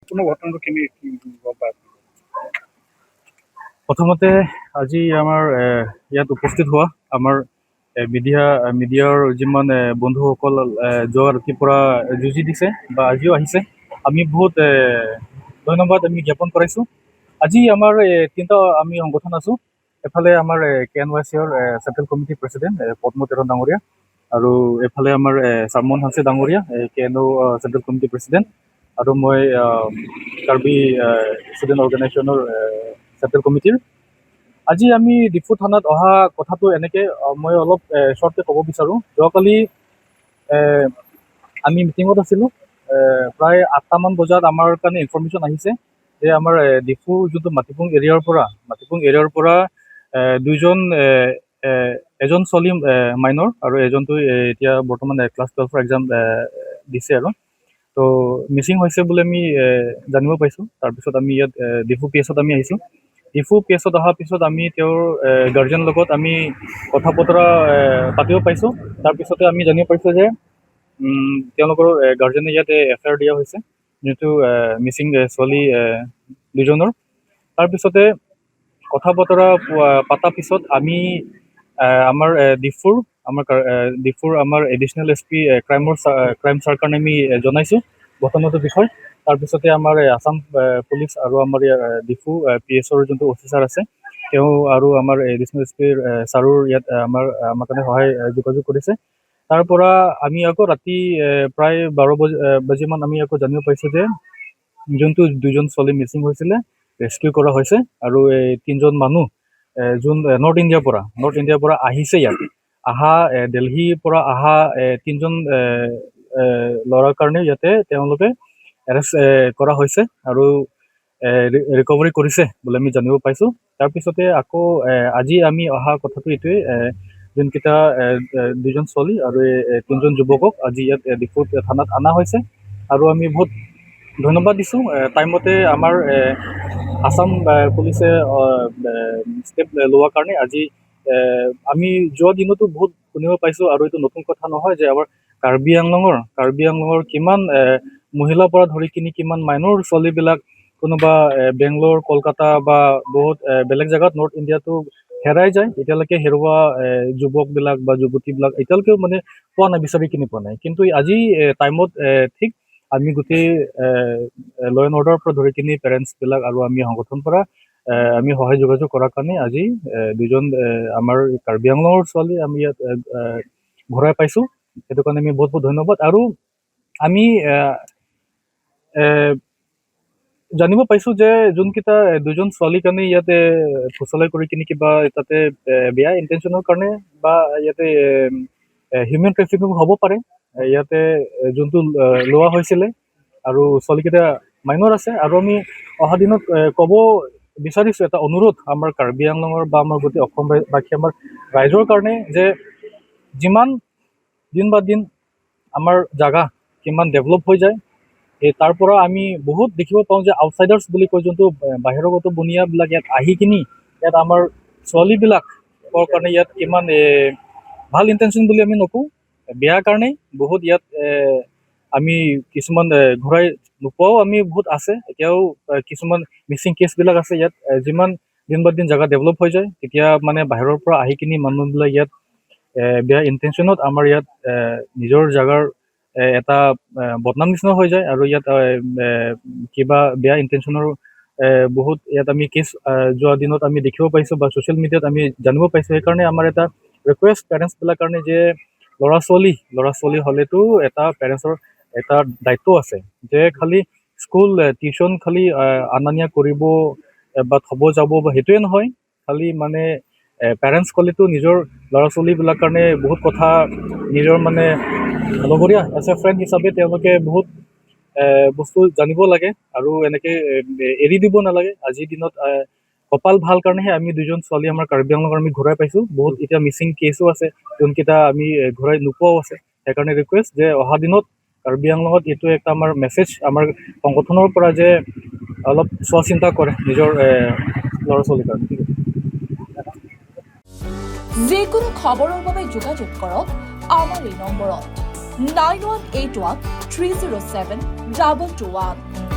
সম্পূৰ্ণ ঘটনাটো গম পায়? প্ৰথমতে আজি আমাৰ ইয়াত উপস্থিত হোৱা আমাৰ মিডিয়াৰ যিমান বন্ধুসকল যোৱা ৰাতিৰ পৰা যুঁজি দিছে বা আজিও আহিছে, আমি বহুত ধন্যবাদ আমি জ্ঞাপন কৰাইছোঁ। আজি আমাৰ তিনিটা আমি সংগঠন আছোঁ। এফালে আমাৰ KNYC-ৰ চেণ্ট্ৰেল কমিটিৰ প্ৰেচিডেণ্ট পদ্ম তেৰণ ডাঙৰীয়া, আৰু এফালে আমাৰ চামন হাছে ডাঙৰীয়া KNO চেণ্ট্ৰেল কমিটিৰ প্ৰেচিডেণ্ট, আৰু মই কাৰ্বি ষ্টুডেণ্ট অৰ্গেনাইজেশ্যনৰ চেণ্ট্ৰেল কমিটিৰ। আজি আমি ডিফু থানাত অহা কথাটো এনেকৈ মই অলপ শ্বৰ্টকৈ ক'ব বিচাৰোঁ। যোৱাকালি আমি মিটিঙত আছিলোঁ। প্ৰায় 8টামান বজাত আমাৰ কাৰণে ইনফৰ্মেশ্যন আহিছে যে আমাৰ ডিফু যোনটো মাটিপুং এৰিয়াৰ পৰা দুইজন এজন ছোৱালী মাইনৰ আৰু এজনটো এতিয়া বৰ্তমান ক্লাছ 12ৰ এক্সাম দিছে আৰু তো মিচিং হৈছে বুলি আমি জানিব পাইছোঁ। তাৰপিছত আমি ইয়াত ডিফু PSত আমি আহিছোঁ। ডিফু PSত অহাৰ পিছত আমি তেওঁৰ গাৰ্জেনৰ লগত আমি কথা বতৰা পাতিব পাইছোঁ। তাৰপিছতে আমি জানিব পাৰিছোঁ যে তেওঁলোকৰ গাৰ্জেনে ইয়াতে FIR দিয়া হৈছে যিহেতু মিচিং ছোৱালী দুজনৰ। তাৰপিছতে কথা বতৰা পতাৰ পিছত আমি আমাৰ ডিফুৰ আমাৰ এডিশ্যনেল SP ক্ৰাইম চাৰ্কাৰণে আমি জনাইছোঁ ঘটনাটোৰ বিষয়। তাৰপিছতে আমাৰ আছাম পুলিচ আৰু আমাৰ ডিফু PSৰ যোনটো অফিচাৰ আছে তেওঁ আৰু আমাৰ এডিশ্যনেল SPৰ ছাৰৰ ইয়াত আমাৰ কাৰণে সহায় যোগাযোগ কৰিছে। তাৰ পৰা আমি আকৌ ৰাতি প্ৰায় 12 বাজিমান আমি আকৌ জানিব পাইছোঁ যে যোনটো দুজন ছোৱালী মিচিং হৈছিলে ৰেস্কিউ কৰা হৈছে, আৰু এই তিনিজন মানুহ যোন নৰ্থ ইণ্ডিয়াৰ পৰা আহিছে ইয়াত দিল্লীৰ পৰা অহা তিনিজন ল'ৰাৰ কাৰণে ইয়াতে তেওঁলোকে এৰেষ্ট কৰা হৈছে আৰু ৰিকভাৰী কৰিছে বুলি আমি জানিব পাইছোঁ। তাৰপিছতে আকৌ আজি আমি অহা কথাটো এইটোৱে, যোনকেইটা দুজন ছোৱালী আৰু তিনিজন যুৱকক আজি ইয়াত ডিফু থানাত অনা হৈছে, আৰু আমি বহুত ধন্যবাদ দিছোঁ টাইমতে আমাৰ আছাম পুলিচে ষ্টেপ লোৱাৰ কাৰণে। আজি আমি যোৱা দিনতো বহুত শুনিব পাইছোঁ, আৰু এইটো নতুন কথা নহয় যে আমাৰ কাৰ্বি আংলঙৰ কিমান মহিলাৰ পৰা ধৰি কিনি কিমান মাইনৰ ছোৱালীবিলাক কোনোবা বেংগলোৰ, কলকাতা বা বহুত বেলেগ জেগাত নৰ্থ ইণ্ডিয়াতো হেৰাই যায়। এতিয়ালৈকে হেৰুৱা যুৱকবিলাক বা যুৱতীবিলাক এতিয়ালৈকেও মানে বিচাৰি কিনি পোৱা নাই। কিন্তু আজি টাইমত ঠিক আমি গোটেই ল এণ্ড অৰ্ডাৰৰ পৰা ধৰি কিনি পেৰেণ্টছবিলাক আৰু আমি সংগঠনৰ পৰা আমি সহায় যোগাযোগ কৰাৰ কাৰণে আজি দুজন আমাৰ কাৰ্বি আংলঙৰ ছোৱালী আমি ইয়াত ঘূৰাই পাইছোঁ। সেইটো কাৰণে আমি বহুত বহুত ধন্যবাদ। আৰু আমি জানিব পাইছোঁ যে যোনকেইটা দুজন ছোৱালীৰ কাৰণে ইয়াতে ফুচলাই কৰি কিনি কিবা তাতে বেয়া ইণ্টেনশ্যনৰ কাৰণে বা ইয়াতে হিউমেন ট্ৰেফিকিং হ'ব পাৰে ইয়াতে যোনটো লোৱা হৈছিলে, আৰু ছোৱালীকেইটা মাইনৰ আছে। আৰু আমি অহা দিনত ক'ব বিচাৰিছোঁ এটা অনুৰোধ আমাৰ কাৰ্বি আংলঙৰ বা আমাৰ গোটেই অসমবাসী আমাৰ ৰাইজৰ কাৰণে যে যিমান দিন বা দিন আমাৰ জাগা কিমান ডেভেলপ হৈ যায়, তাৰ পৰা আমি বহুত দেখিব পাওঁ যে আউটচাইডাৰ্ছ বুলি কয় যোনটো বাহিৰগত বনিয়াবিলাক ইয়াত আহি কিনি ইয়াত আমাৰ ছোৱালীবিলাকৰ কাৰণে ইয়াত কিমান ভাল ইণ্টেনশ্যন বুলি আমি নকওঁ, বেয়া কাৰণেই বহুত ইয়াত আমি কিছুমান ঘূৰাই নোপোৱাও আমি বহুত আছে। এতিয়াও কিছুমান মিচিং কেছবিলাক আছে ইয়াত। যিমান দিন বা দিন জেগা ডেভেলপ হৈ যায় তেতিয়া মানে বাহিৰৰ পৰা আহি কিনি মানুহবিলাক ইয়াত বেয়া ইণ্টেনশ্যনত আমাৰ ইয়াত নিজৰ জেগাৰ এটা বদনাম নিচিনা হৈ যায়, আৰু ইয়াত কিবা বেয়া ইণ্টেনশ্যনৰ বহুত ইয়াত আমি কেছ যোৱা দিনত আমি দেখিব পাইছোঁ বা ছ'চিয়েল মিডিয়াত আমি জানিব পাইছোঁ। সেইকাৰণে আমাৰ এটা ৰিকুৱেষ্ট পেৰেণ্টছবিলাক কাৰণে যে ল'ৰা ছোৱালী হ'লেতো এটা পেৰেণ্টছৰ এটা দায়িত্ব আছে যে খালি স্কুল টিউশ্যন খালি অনা নিয়া কৰিব বা থ'ব যাব বা সেইটোৱে নহয়, খালি মানে পেৰেণ্টছ ক'লেতো নিজৰ ল'ৰা ছোৱালীবিলাক কাৰণে বহুত কথা নিজৰ মানে লগৰীয়া এজ এ ফ্ৰেণ্ড হিচাপে তেওঁলোকে বহুত বস্তু জানিব লাগে, আৰু এনেকৈ এৰি দিব নালাগে। আজিৰ দিনত কপাল ভাল কাৰণেহে আমি দুজন ছোৱালী আমাৰ কাৰ্বি আংলঙৰ আমি ঘূৰাই পাইছোঁ। বহুত এতিয়া মিচিং কেছো আছে যোনকেইটা আমি ঘূৰাই নোপোৱাও আছে। সেইকাৰণে ৰিকুৱেষ্ট যে অহা দিনত কাৰ্বি আংলঙত এইটো একটা আমাৰ মেছেজ আমাৰ সংগঠনৰ পৰা যে অলপ চোৱা চিন্তা কৰে নিজৰ ল'ৰা ছোৱালীৰ কাৰণে। যিকোনো খবৰৰ বাবে যোগাযোগ কৰক আমাৰ এই নম্বৰত 9181 307 2221।